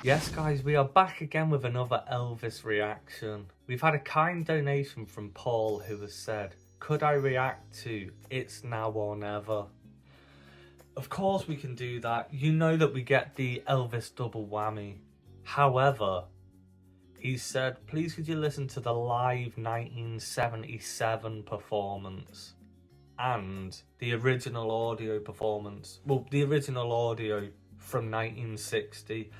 Yes guys, we are back again with another Elvis reaction. We've had a kind donation from Paul who has said, could I react to It's Now or Never? Of course we can do that. You know that we get the Elvis double whammy. However, he said, please could you listen to the live 1977 performance and the original audio performance. Well, the original audio from 1960.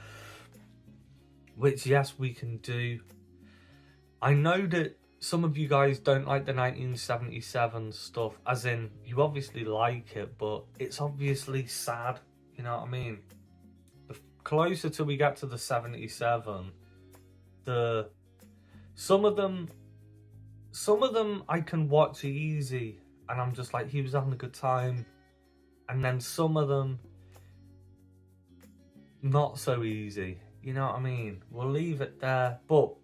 Which, yes, we can do. I know that some of you guys don't like the 1977 stuff, as in, you obviously like it, but it's obviously sad, you know what I mean? The closer till we get to the 77, some of them I can watch easy, and I'm just like, he was having a good time. And then some of them, not so easy. You know what I mean? We'll leave it there. But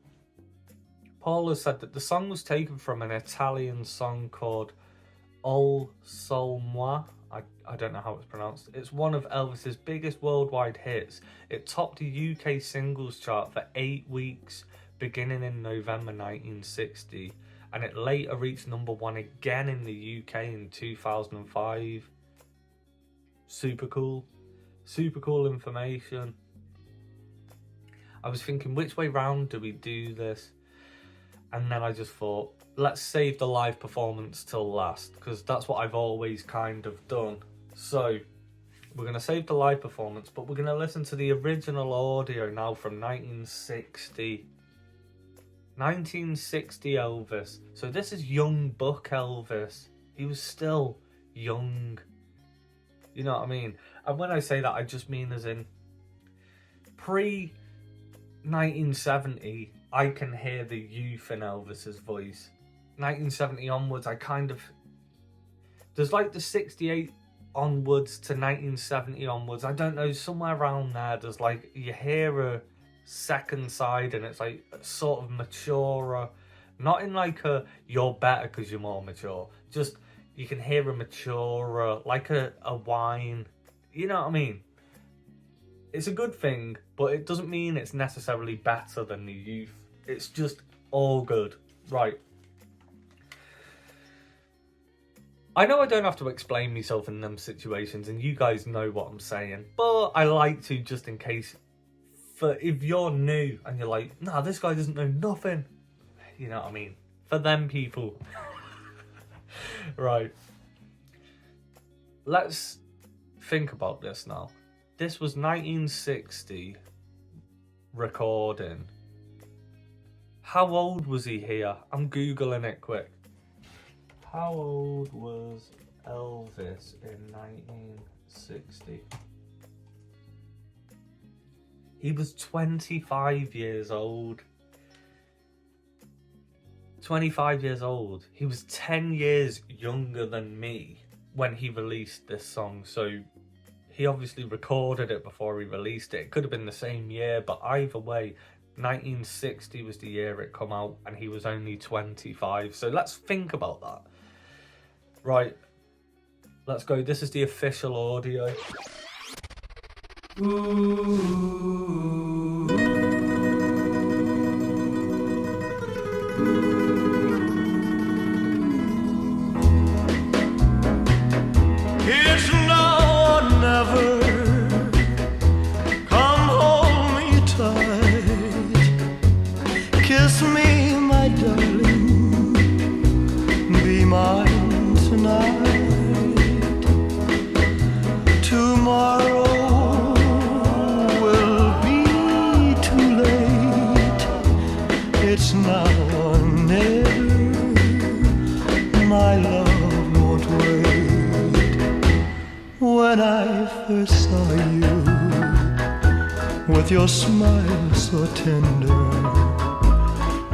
Paul has said that the song was taken from an Italian song called Ol Sol Moi. I don't know how it's pronounced. It's one of Elvis's biggest worldwide hits. It topped the UK singles chart for 8 weeks, beginning in November 1960. And it later reached #1 again in the UK in 2005. Super cool. Super cool information. I was thinking, which way round do we do this? And then I just thought, let's save the live performance till last, because that's what I've always kind of done. So, we're going to save the live performance, but we're going to listen to the original audio now from 1960. 1960 Elvis. So this is young buck Elvis. He was still young. You know what I mean? And when I say that, I just mean as in pre-1970, I can hear the youth in Elvis's voice. 1970 onwards, I kind of... There's like the 68 onwards to 1970 onwards. I don't know, somewhere around there, there's like, you hear a second side and it's like sort of maturer. Not in like a, you're better because you're more mature. Just, you can hear a maturer, like a wine. You know what I mean? It's a good thing, but it doesn't mean it's necessarily better than the youth. It's just all good. Right. I know I don't have to explain myself in them situations, and you guys know what I'm saying, but I like to, just in case, for if you're new and you're like, nah, this guy doesn't know nothing. You know what I mean? For them people. Right. Let's think about this now. This was 1960 recording. How old was he here? I'm Googling it quick. How old was Elvis in 1960? He was 25 years old. 25 years old. He was 10 years younger than me when he released this song, so he obviously recorded it before he released it. It could have been the same year, but either way, 1960 was the year it come out, and he was only 25. So let's think about that. Right, let's go. This is the official audio. It's now or never. Come hold me tight. Kiss me, my darling. Be mine tonight. Tomorrow will be too late. It's now or never. My love won't wait. When I first saw you, with your smile so tender,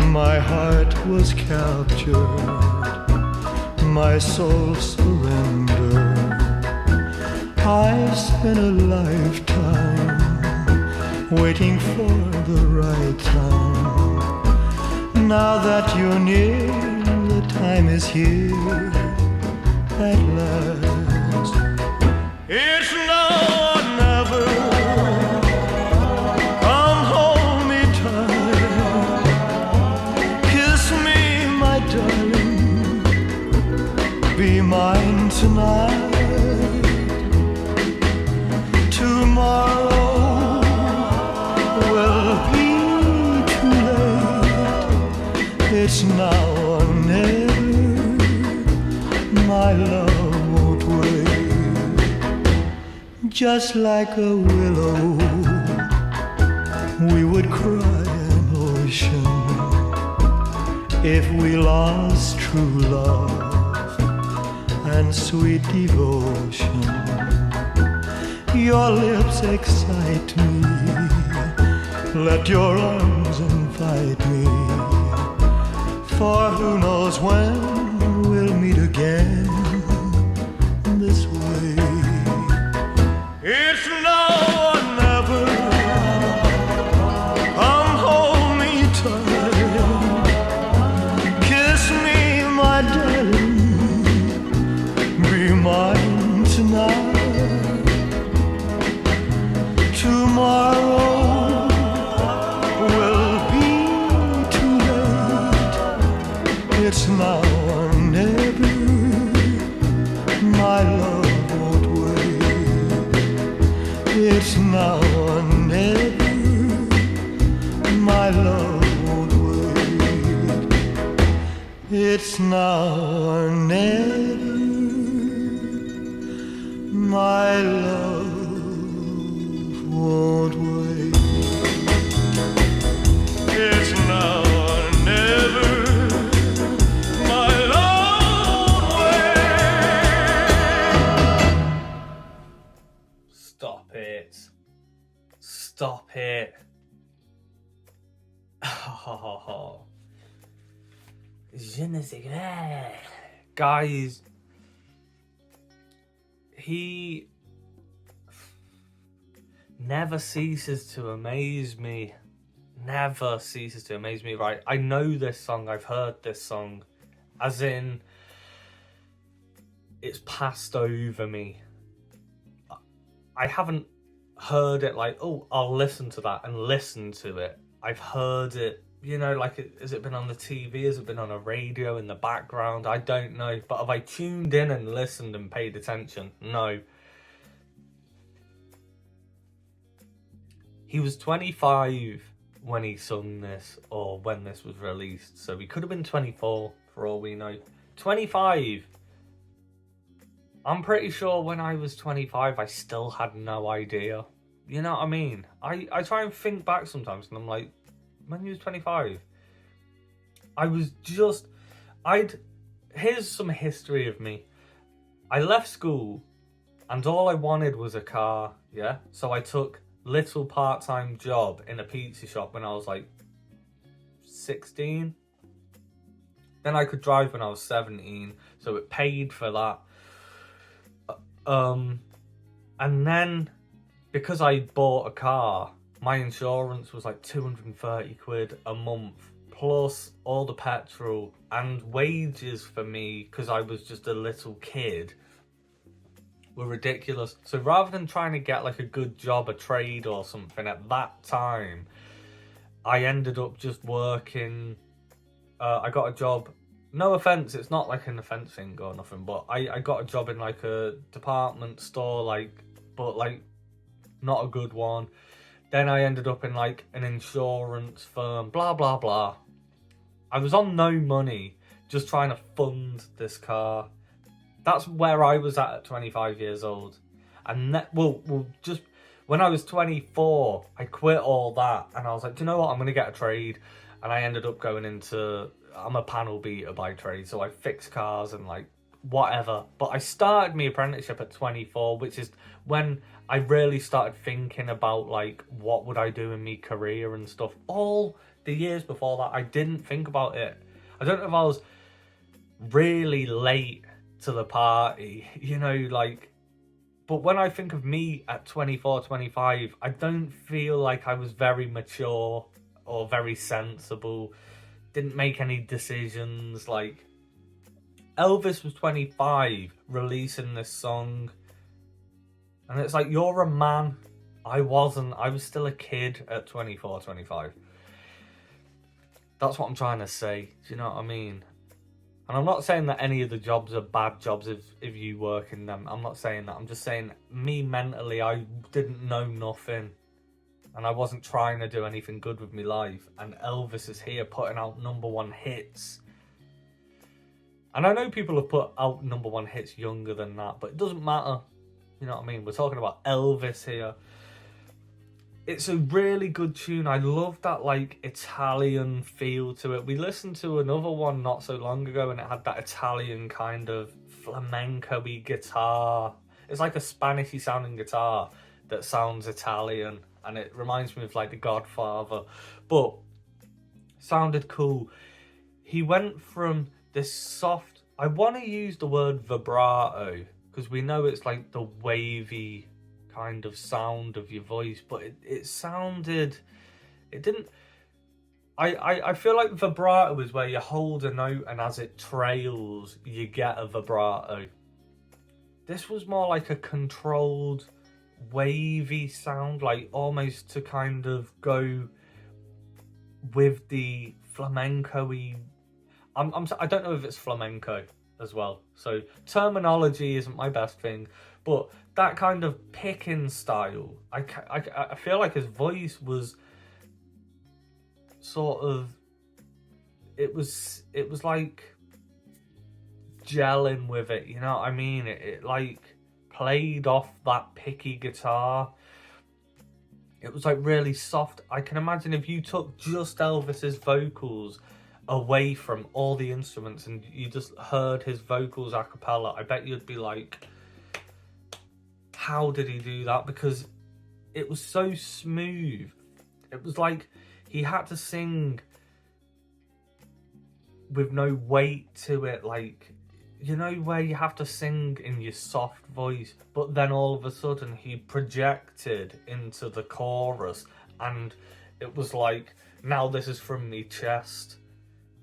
my heart was captured, my soul surrendered. I've spent a lifetime waiting for the right time. Now that you're near, the time is here at last. It's now or never. Come It's now or never, my love won't wait. Just like a willow, we would cry an ocean if we lost true love and sweet devotion. Your lips excite me, let your arms invite me, for who knows when we'll meet again this way. It's now or never, come hold me tight, kiss me my darling, be mine tonight. Tomorrow will be too late. It's now or never, my love won't wait. It's now or never, my love won't wait. It's now or never, my love won't wait. It's now or never, my love won't wait. Stop it. Stop it. Je ne sais quoi. Guys, he never ceases to amaze me. Never ceases to amaze me, right? I know this song, I've heard this song, as in, it's passed over me. I haven't heard it like, oh, I'll listen to that and listen to it. I've heard it, you know, like, has it been on the TV? Has it been on a radio in the background? I don't know. But have I tuned in and listened and paid attention? No. He was 25 when he sung this, or when this was released. So he could have been 24 for all we know. 25. I'm pretty sure when I was 25, I still had no idea. You know what I mean? I try and think back sometimes and I'm like, when you was 25, I was just, here's some history of me. I left school and all I wanted was a car, yeah? So I took little part-time job in a pizza shop when I was like 16. Then I could drive when I was 17, so it paid for that. And then because I bought a car, my insurance was like 230 quid a month, plus all the petrol and wages for me, because I was just a little kid, were ridiculous. So rather than trying to get like a good job, a trade or something at that time, I ended up just working. I got a job. No offense, it's not like an offense thing or nothing, but I got a job in like a department store, like, but like not a good one. Then I ended up in like an insurance firm, blah, blah, blah. I was on no money, just trying to fund this car. That's where I was at 25 years old. And that, well, just when I was 24, I quit all that. And I was like, do you know what? I'm going to get a trade. And I ended up going into, I'm a panel beater by trade. So I fix cars and like whatever. But I started my apprenticeship at 24, which is when I really started thinking about like, what would I do in my career and stuff. All the years before that, I didn't think about it. I don't know if I was really late to the party, you know, like, but when I think of me at 24, 25, I don't feel like I was very mature or very sensible, didn't make any decisions. Like, Elvis was 25 releasing this song, and it's like, you're a man. I wasn't. I was still a kid at 24, 25. That's what I'm trying to say. Do you know what I mean? And I'm not saying that any of the jobs are bad jobs if you work in them. I'm not saying that. I'm just saying, me mentally, I didn't know nothing. and I wasn't trying to do anything good with my life, and Elvis is here putting out #1 hits. And I know people have put out #1 hits younger than that, but it doesn't matter. You know what I mean? We're talking about Elvis here. It's a really good tune. I love that like Italian feel to it. We listened to another one not so long ago and it had that Italian kind of flamenco-y guitar. It's like a Spanishy sounding guitar that sounds Italian, and it reminds me of like The Godfather, but sounded cool. He went from this soft, I want to use the word vibrato because we know it's like the wavy kind of sound of your voice, but it sounded, it didn't, I feel like vibrato is where you hold a note and as it trails you get a vibrato. This was more like a controlled wavy sound, like almost to kind of go with the flamenco-y. I don't know if it's flamenco as well, so terminology isn't my best thing, but that kind of picking style, I feel like his voice was sort of, it was like gelling with it, you know what I mean? It like played off that picky guitar. It was like really soft. I can imagine if you took just Elvis's vocals away from all the instruments and you just heard his vocals a cappella, I bet you'd be like, how did he do that? Because it was so smooth. It was like he had to sing with no weight to it, like, you know, where you have to sing in your soft voice, but then all of a sudden he projected into the chorus and it was like, now this is from me chest.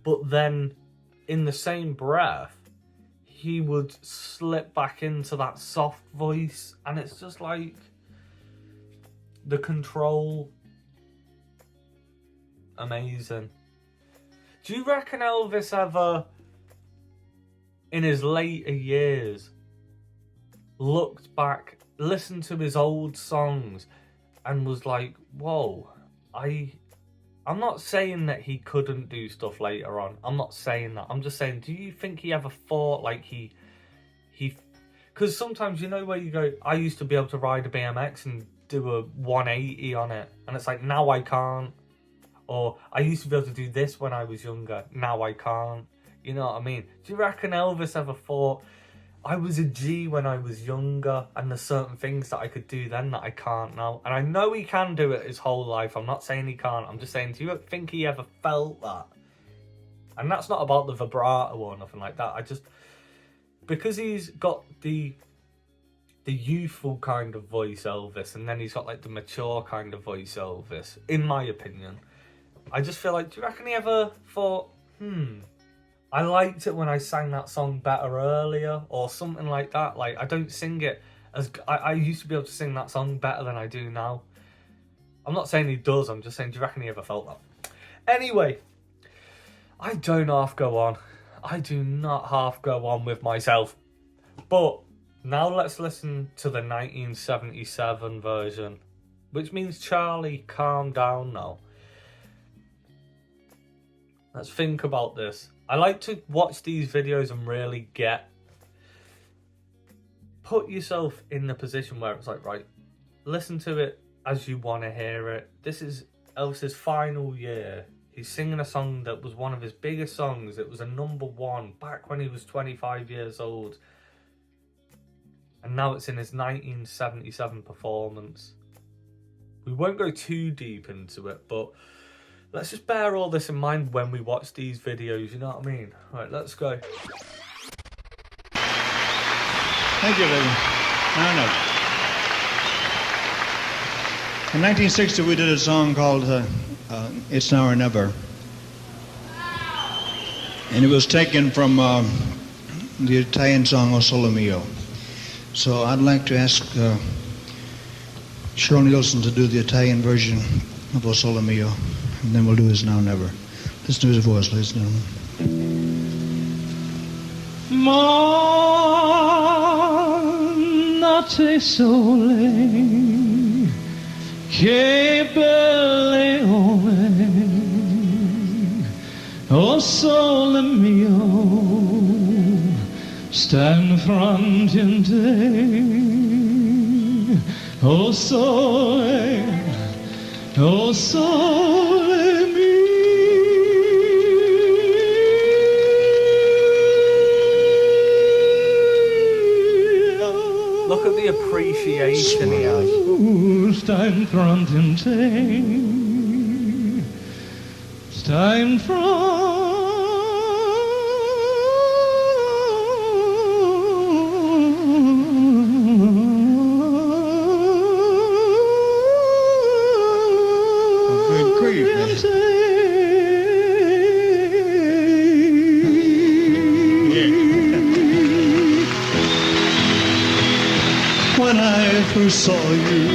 But then in the same breath, he would slip back into that soft voice, and it's just like the control, amazing. Do you reckon Elvis ever, in his later years, looked back, listened to his old songs and was like, whoa, I'm not saying that he couldn't do stuff later on. I'm not saying that. I'm just saying, do you think he ever thought like he because sometimes, you know, where you go, I used to be able to ride a BMX and do a 180 on it, and it's like, now I can't. Or I used to be able to do this when I was younger, now I can't. You know what I mean? Do you reckon Elvis ever thought, I was a G when I was younger, and there's certain things that I could do then that I can't now? And I know he can do it his whole life. I'm not saying he can't. I'm just saying, do you think he ever felt that? And that's not about the vibrato or nothing like that. I just, because he's got the youthful kind of voice Elvis, and then he's got like the mature kind of voice Elvis, in my opinion, I just feel like, do you reckon he ever thought, I liked it when I sang that song better earlier, or something like that? Like, I don't sing it as, I used to be able to sing that song better than I do now. I'm not saying he does, I'm just saying, do you reckon he ever felt that? Anyway, I don't half go on. I do not half go on with myself. But now let's listen to the 1977 version, which means Charlie, calm down now. Let's think about this. I like to watch these videos and really put yourself in the position where it's like, right, listen to it as you want to hear it. This is Elvis's final year. He's singing a song that was one of his biggest songs. It was a #1 back when he was 25 years old. And now it's in his 1977 performance. We won't go too deep into it, but let's just bear all this in mind when we watch these videos, you know what I mean? Right, let's go. Thank you, baby. No. In 1960, we did a song called It's Now or Never. And it was taken from the Italian song O Sole Mio. So I'd like to ask Cheryl Nielsen to do the Italian version of O Sole Mio. And then we'll do It's Now or Never. Listen to his voice, ladies and gentlemen. Ma notte sole che Oh sole mio, sta in fronte a te. Oh sole mio. Look at the appreciation he has. Sta in fronte a te. Sta in Good grief, man. When I first saw you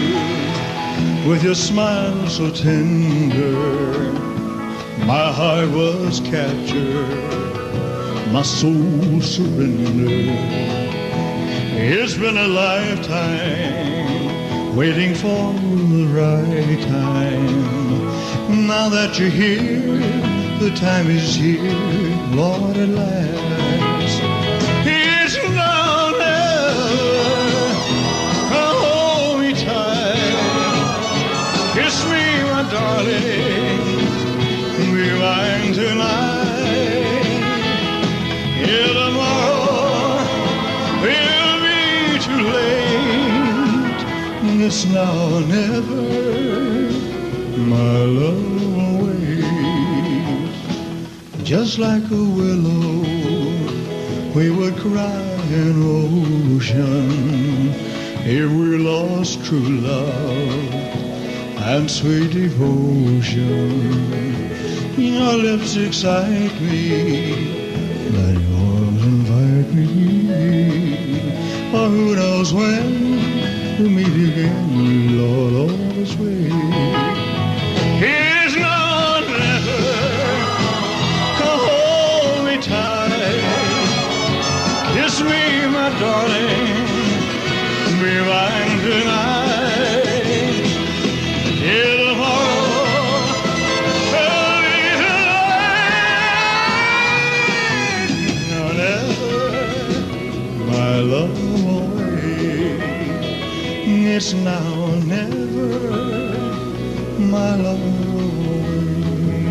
with your smile so tender, my heart was captured, my soul surrendered. It's been a lifetime waiting for the right time. Now that you're here, the time is here, Lord, at last. It's now, never, hold me tight, kiss me, my darling, be mine tonight. Yeah, tomorrow will be too late. It's now or never, my love will wait. Just like a willow, we would cry in ocean if we lost true love and sweet devotion. Your lips excite me, let yours invite me. Or who knows when we'll meet again, Lord, all this way. Here's no never, come hold me tight, kiss me, my darling, be mine tonight. Yeah, tomorrow will be tonight. No, never, my love will wait. It's now or never, my love will wait.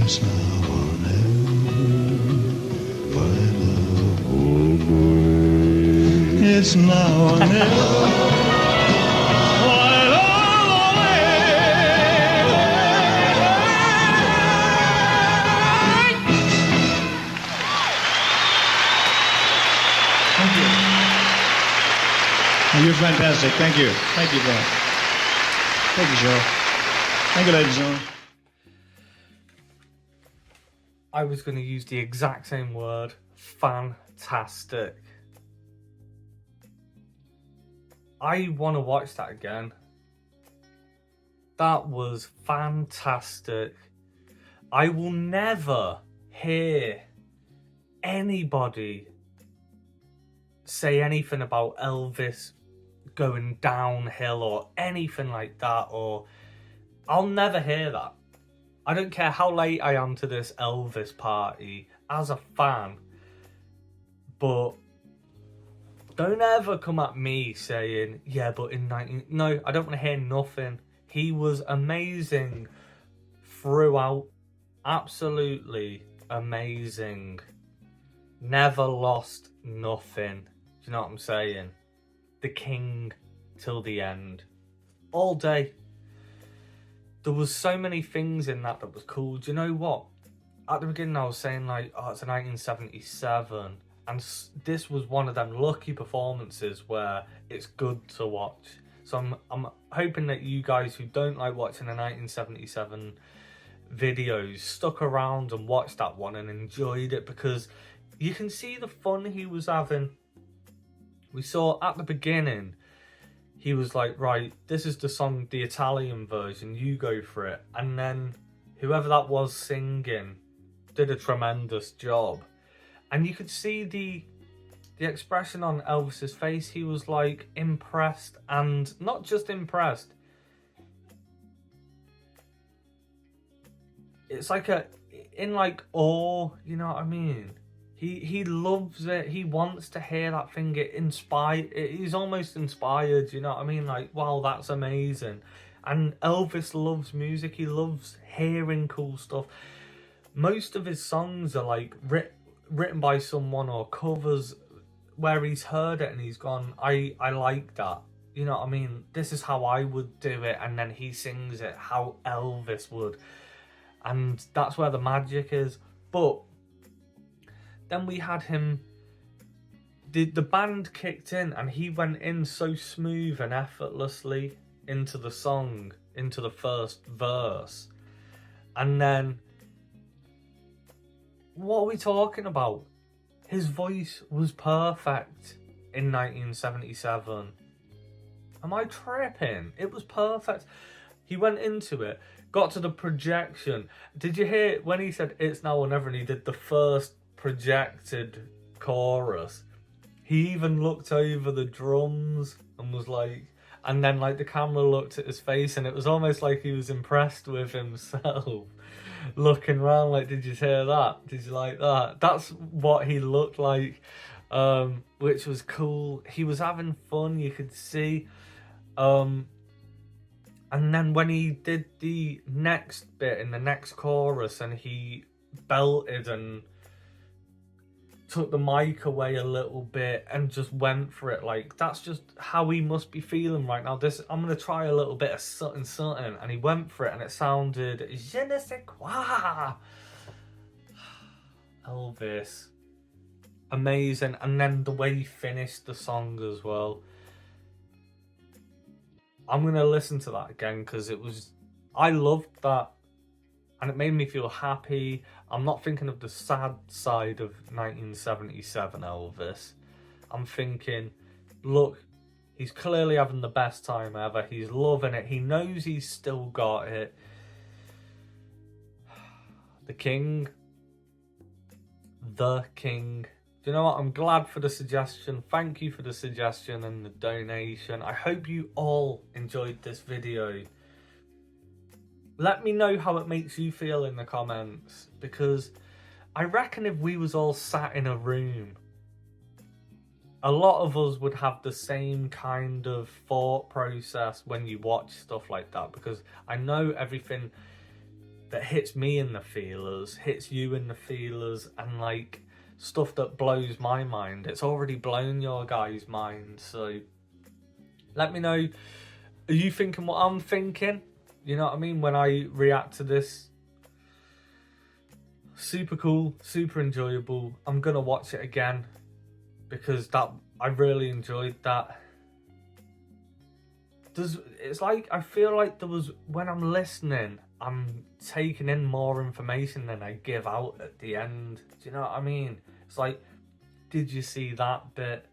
It's now or never, my love will wait. It's now or never, my love will wait. Thank you. Oh, you're fantastic. Thank you. Thank you, Ben. Thank you, Cheryl. Thank you, ladies and gentlemen. I was going to use the exact same word. Fantastic. I want to watch that again. That was fantastic. I will never hear anybody say anything about Elvis going downhill or anything like that, or I'll never hear that. I don't care how late I am to this Elvis party as a fan, but don't ever come at me saying, yeah, but in 19... No, I don't want to hear nothing. He was amazing throughout. Absolutely amazing. Never lost nothing. Do you know what I'm saying? The king till the end. All day. There was so many things in that was cool. Do you know what? At the beginning I was saying like, oh, it's a 1977. And this was one of them lucky performances where it's good to watch. So I'm hoping that you guys who don't like watching the 1977 videos stuck around and watched that one and enjoyed it, because you can see the fun he was having. We saw at the beginning, he was like, right, this is the song, the Italian version, you go for it. And then whoever that was singing did a tremendous job. And you could see the expression on Elvis's face. He was like impressed, and not just impressed. It's like in like awe, you know what I mean? He loves it. He wants to hear that thing. He's almost inspired, you know what I mean? Like, wow, that's amazing. And Elvis loves music. He loves hearing cool stuff. Most of his songs are like written by someone or covers where he's heard it and he's gone, I like that. You know what I mean? This is how I would do it. And then he sings it how Elvis would. And that's where the magic is. But then we had him, the band kicked in and he went in so smooth and effortlessly into the song, into the first verse. And then, what are we talking about? His voice was perfect in 1977. Am I tripping? It was perfect. He went into it, got to the projection. Did you hear when he said it's now or never and he did the first projected chorus? He even looked over the drums and was like, and then like the camera looked at his face and it was almost like he was impressed with himself. Looking around like, did you hear that? Did you like that? That's what he looked like, which was cool. He was having fun, you could see. And then when he did the next bit in the next chorus and he belted and took the mic away a little bit and just went for it, like, that's just how he must be feeling right now. I'm going to try a little bit of something, and he went for it and it sounded je ne sais quoi. Elvis, amazing. And then the way he finished the song as well, I'm going to listen to that again because I loved that and it made me feel happy. I'm not thinking of the sad side of 1977 Elvis. I'm thinking, look, he's clearly having the best time ever. He's loving it. He knows he's still got it. The King. The King. Do you know what? I'm glad for the suggestion. Thank you for the suggestion and the donation. I hope you all enjoyed this video. Let me know how it makes you feel in the comments, because I reckon if we was all sat in a room, a lot of us would have the same kind of thought process when you watch stuff like that, because I know everything that hits me in the feelers hits you in the feelers, and like stuff that blows my mind, it's already blown your guys' mind. So let me know, are you thinking what I'm thinking? You know what I mean? When I react to this, super cool, super enjoyable. I'm gonna watch it again because I really enjoyed that. It's like I feel like when I'm listening, I'm taking in more information than I give out at the end. Do you know what I mean? It's like, did you see that bit?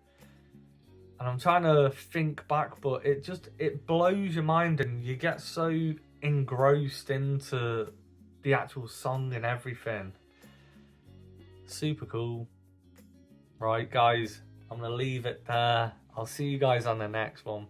And I'm trying to think back, but it blows your mind and you get so engrossed into the actual song and everything. Super cool. Right, guys, I'm going to leave it there. I'll see you guys on the next one.